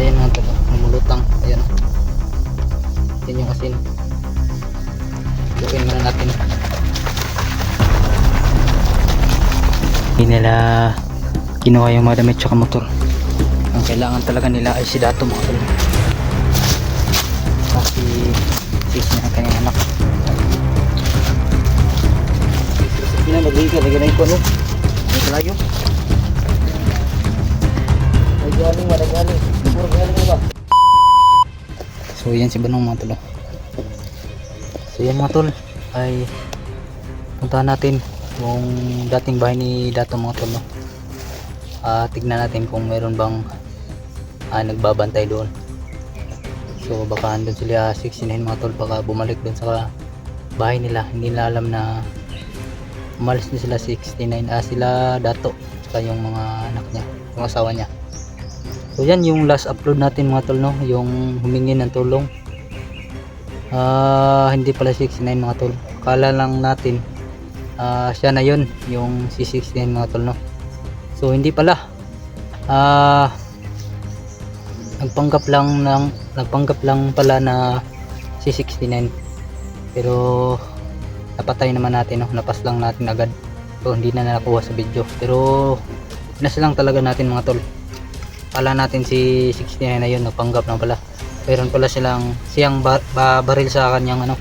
Ayan mga tol, lumulutang. Ayan. Yan yung asin. Lutuin muna natin. Hindi nila kinuha yung mga damit tsaka motor. Ang kailangan talaga nila ay si Dato mga tol. Kasi sis niya ang kanyang anak. Hindi na mag-iika, lagyan na ko ano. May kalayo. Nagaling ba, nagaling. Puro galing ba? So yan si Banong mga tol. So yan mga tol ay puntahan natin yung dating bahay ni Dato mga tol, no? Tignan natin kung meron bang nagbabantay doon. So baka andun sila 69 mga tol, baka bumalik doon sa bahay nila. Hindi nila alam na umalis na sila 69, sila Dato saka yung mga anak niya, yung asawa niya. So yan yung last upload natin mga tol, no? Yung humingi ng tulong. Hindi pala 69 mga tol, kala lang natin siya na yun, yung si 69 mga tol, no? So hindi pala, nagpanggap lang pala na si 69, pero napatay naman natin, no? Napas lang natin agad, so hindi na nakuha sa video, pero pinas lang talaga natin mga tol. Kala natin si 69 na yun, nagpanggap lang pala. Meron pala siyang baril sa kanyang ano,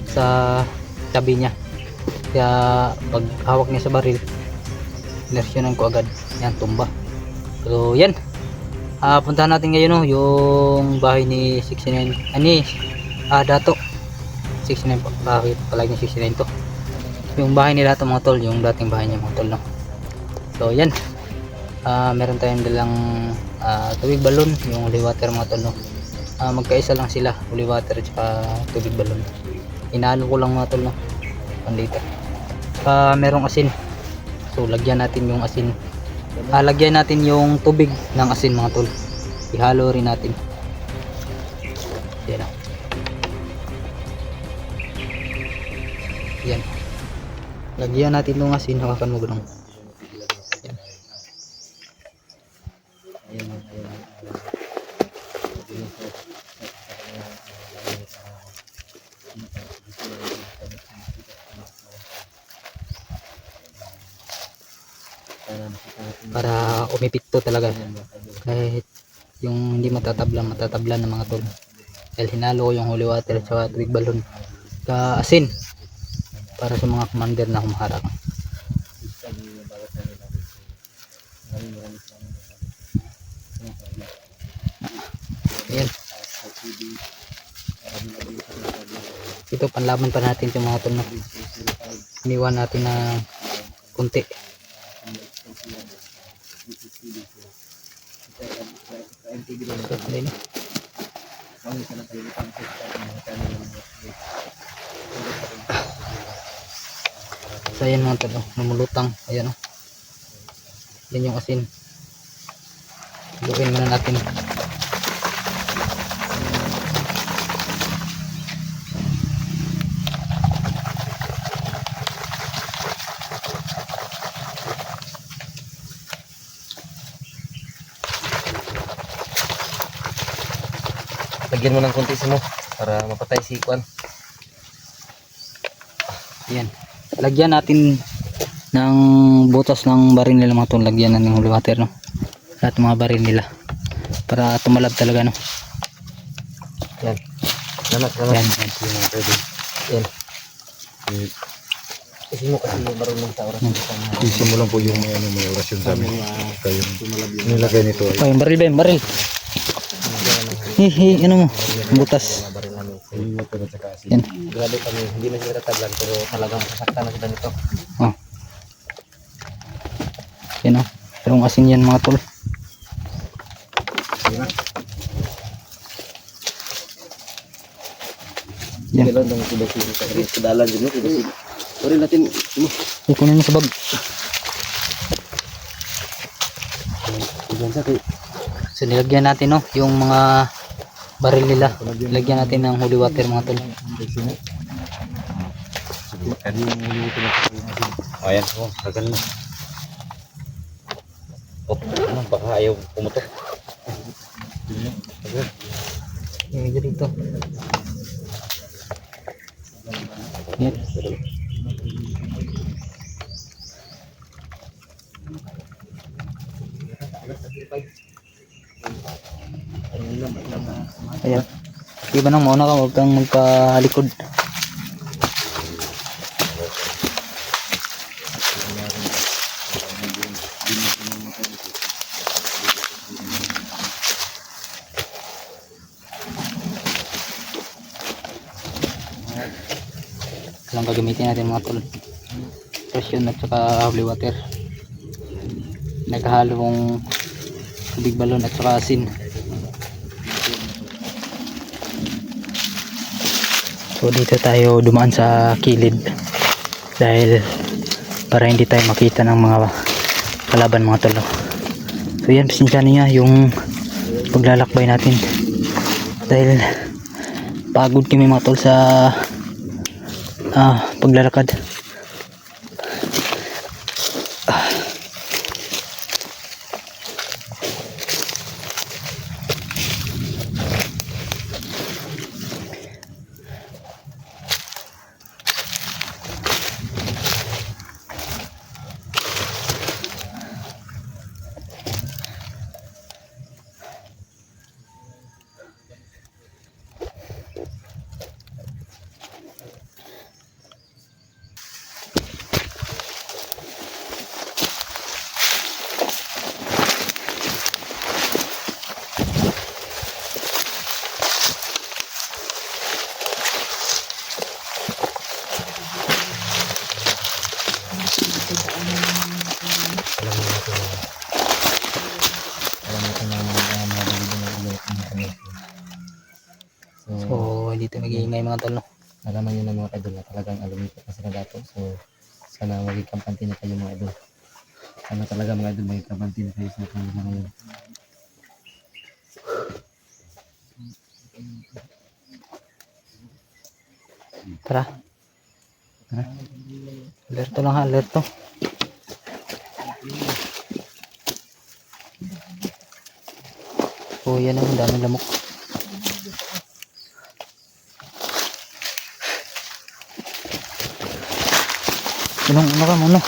sa tabi niya. Kaya pag hawak niya sa baril, inersyonan ko agad, yan, tumba. So yan, puntahan natin ngayon, no, yung bahay ni 69, Dato 69 po. Bakit palagi 69 to? Yung bahay ni Dato mga tol, yung dating bahay niya mga tol, no? So yan, meron tayong dalang tubig balon, yung holy water mga tol, no? Magkaisa lang sila, holy water at saka tubig balon. Inalo ko lang mga tol, no? 1 liter. Merong asin, so lagyan natin yung asin. Lagyan natin yung tubig ng asin mga tol, ihalo rin natin. Yan, yan, lagyan natin yung asin, hawakan mo gano'n. Yan. Para umipit to talaga, kahit yung hindi matatablan ng mga tol, dahil hinalo ko yung holy water sa tubig balon ka asin para sa mga commander na humaharap. Ayan, ito panlaban pa natin yung mga tol, na iniwan natin na kunti. So ayan mga tol, lumulutang. Ayan, oh. Yan yung asin, lutuin muna natin. Lagyan mo ng konti mo para mapatay si Kwan. Yan, lagyan natin ng butas ng baril nila mga tol, lagyan natin ng holy water, no? Lahat mga baril nila para tumalab talaga, no? Yan. Salamat. Yan. Yan. Kasi mo kasi marunong sa oras. Simulan po yung may orasyon sa amin. Kayo nilagay nito ay Oh, yung baril ba, yung baril? Ano mo, butas. water at saka asin. Yan. Grabe kami, hindi na sila tatablan pero talagang masaktan na sila nito. Oh. Yan, oh. Merong asin yan mga tol. Yan. Kailan lang ito basi sa kedalan din no, kasi sorry natin mo. Ikunin mo sa bag. Diyan sa kay. So nilagyan natin, no, yung mga baril nila. Lagyan natin ng holy water mga tol. Ayan, lagan mo. Baka ayaw pumutok. Medyo dito. Yan. Ayan. Iba nang mauna ka, huwag kang magpalikod. Lang gagamitin natin mga tol. Presyon at saka holy water. Naghahalong tubig balon at saka asin. So dito tayo dumaan sa kilid dahil para hindi tayo makita ng mga kalaban mga tol. So yan, pasensya niya yung paglalakbay natin dahil pagod kami mga tol sa paglalakad. So dito nag-iingay mga tol, no? Nalaman nyo na mga idol na talagang lumipat na sila dato. So sana maging kampante na kayo mga idol. Sana talaga mga idol maging kampante na kayo sa kanila ngayon. Tara. Alerto lang ha, alerto. Oh, yan ang daming lamok. Ano ka muna?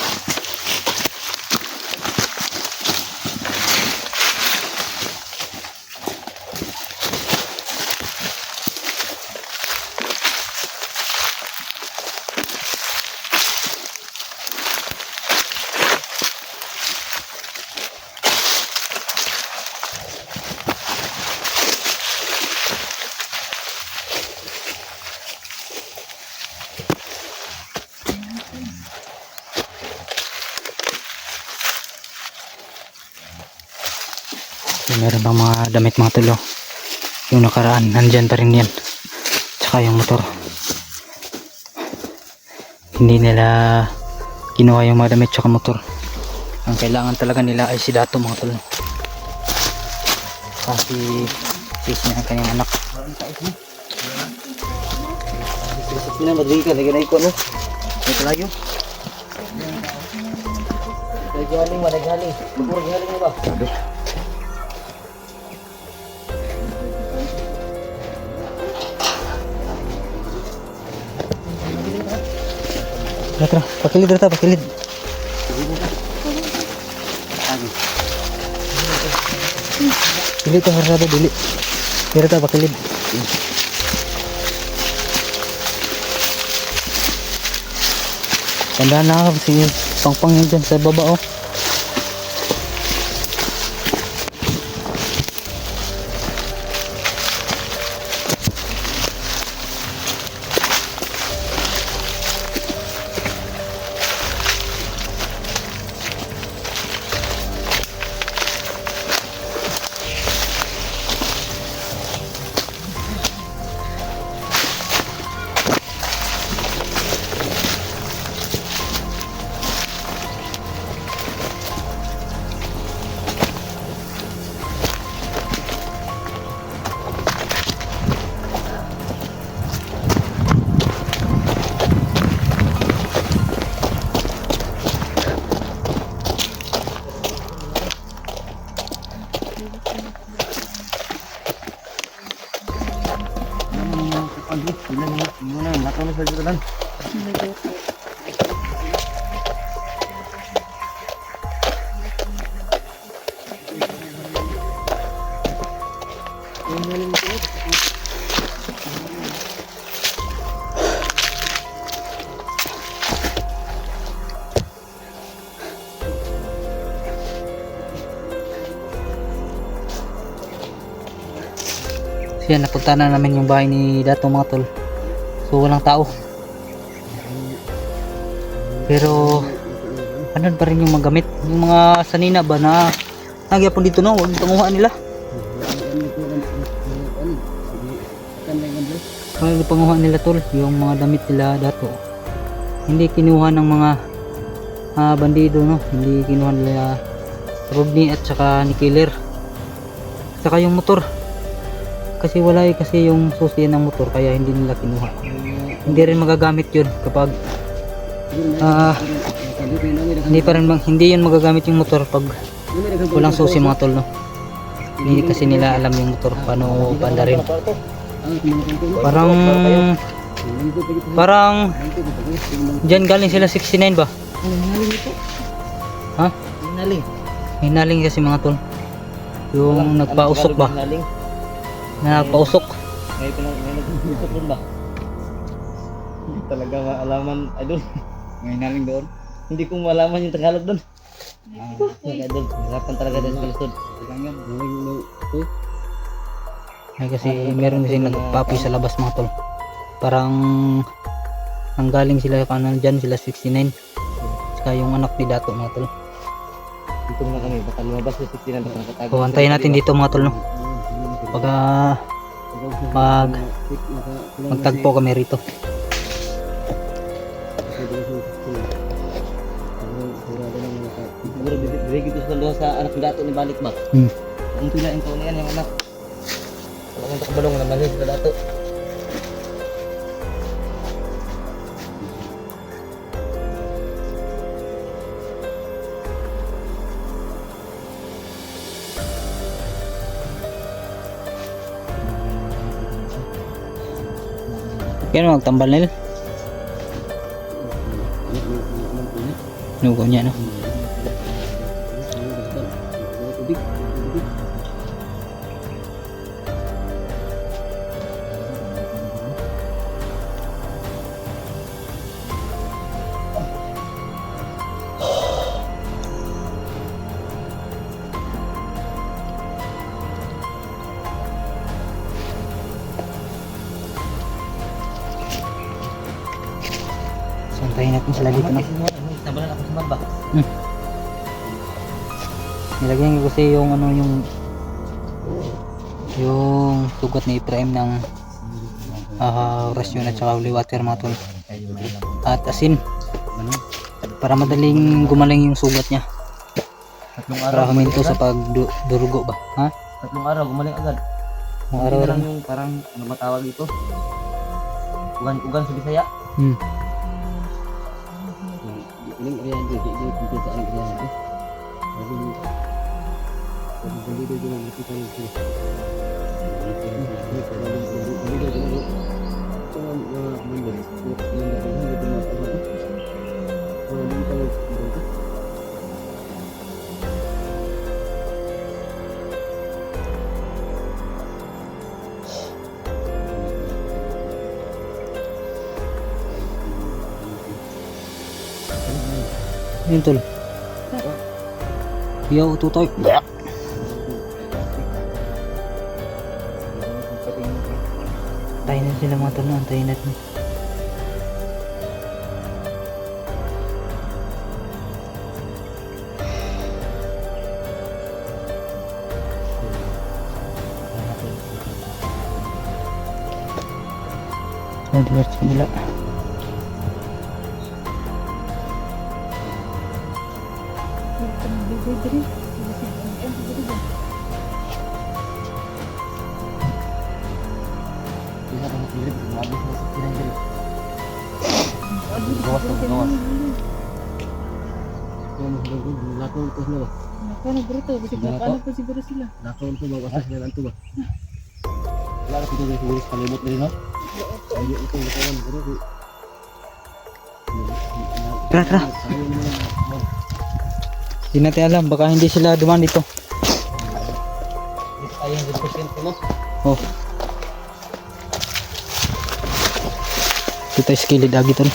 Meron pang mga damit mga tulo. Yung nakaraan, nandyan pa rin yan. Tsaka yung motor. Hindi nila kinuha yung mga damit tsaka motor. Ang kailangan talaga nila ay si Dato mga tulo. Kasi sis niya ang kanyang anak. Kasi na magdiri ka, naginay ko no? May kalayo. Naghaling ba, naghaling. Naghaling na ba? Tara, pakilid rata, pakilid. Dili ka harado, dili. Dili rata, pakilid. Tandaan na ka, sige, pangpang yun dyan sa baba oh. Abi, bilang muna, lakaw na sa dito lang. So yan, napunta na namin yung bahay ni Dato mga tol. So walang tao. Pero ano pa rin yung mga gamit. Yung mga sanina ba na nagyapon dito no, huwag panguhaan nila. Huwag panguhaan nila tol, yung mga damit nila Dato. Hindi kinuha ng mga bandido no, hindi kinuha nila Rodney at saka ni Killer. Saka yung motor. Kasi wala kasi yung susi ng motor kaya hindi nila kinuha. Hindi rin magagamit yun kapag hindi yun magagamit yung motor pag walang susi mga tol no. Hindi kasi nila alam yung motor paano pandarin. Parang dyan galing sila 69 ba? Ha? Hinaling kasi mga tol. Yung nagpausok ba? Nagpausok. May nagpausok doon ba? Hindi talaga maalaman, idol. May hinaling doon? Hindi ko malaman yung Tagalog doon. Idol, hirapan talaga din sa kalusod. Ay kasi meron kasi nagpapoy sa labas mga tol. Parang nanggaling sila kanan dyan, sila 69. Saka yung anak ni Dato mga tol. Dito muna kami, baka lumabas yung 69 baka nakatago. So antayin natin dito mga tol no. Pagka magtagpo kami rito. Siguro bibigay ito sa luha sa anak ng Dato ni balik ba? Ang pilain ko niyan yung anak. Wala kang takabalong na mali sa Dato. Kaya magtambal nila. Nugo niya no. Santayin natin sila dito no. Tabalan ako sa mamba. Nilagyan ko kasi yung ano yung sugat ni Ibrahim ng orasyon at saka holy water mga tol. At asin para madaling gumaling yung sugat niya. Tatlong Para huminto sa pagdurugo ba? Ha? Tatlong araw, gumaling agad. Ang araw lang lang. yung parang ano ba tawag dito? Ugan sa Bisaya. Ilang area dito dito sa ang area dito. Sabi dito dito lang kita dito. Yun tol. Yo tutoy. Tayo na sila mga tol, antayin natin. Diretso nila. Wala na siguro siguro sa kalimot din no? Tara, tara. Hindi natin alam, baka hindi sila dumaan dito. Ayun, 100% mo. Oh. Kita skilled agi tol.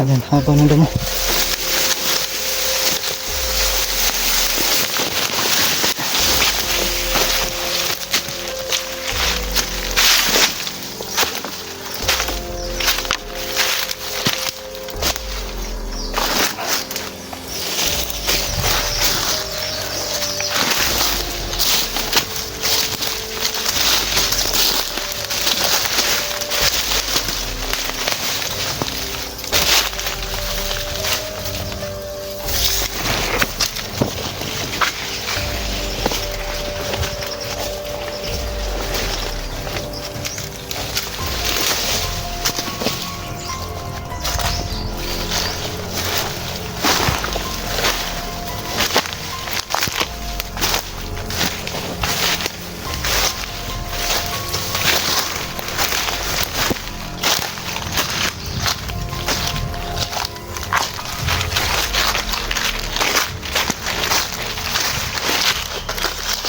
Ayan, haba ng damo.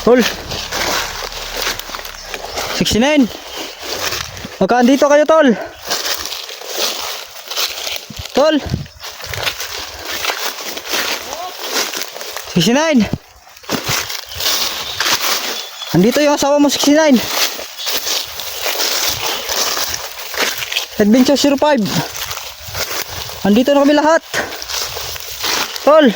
Tol 69. Magkaan dito kayo tol. Tol 69. Andito yung asawa mo 69. Adventure 05. Andito na kami lahat. Tol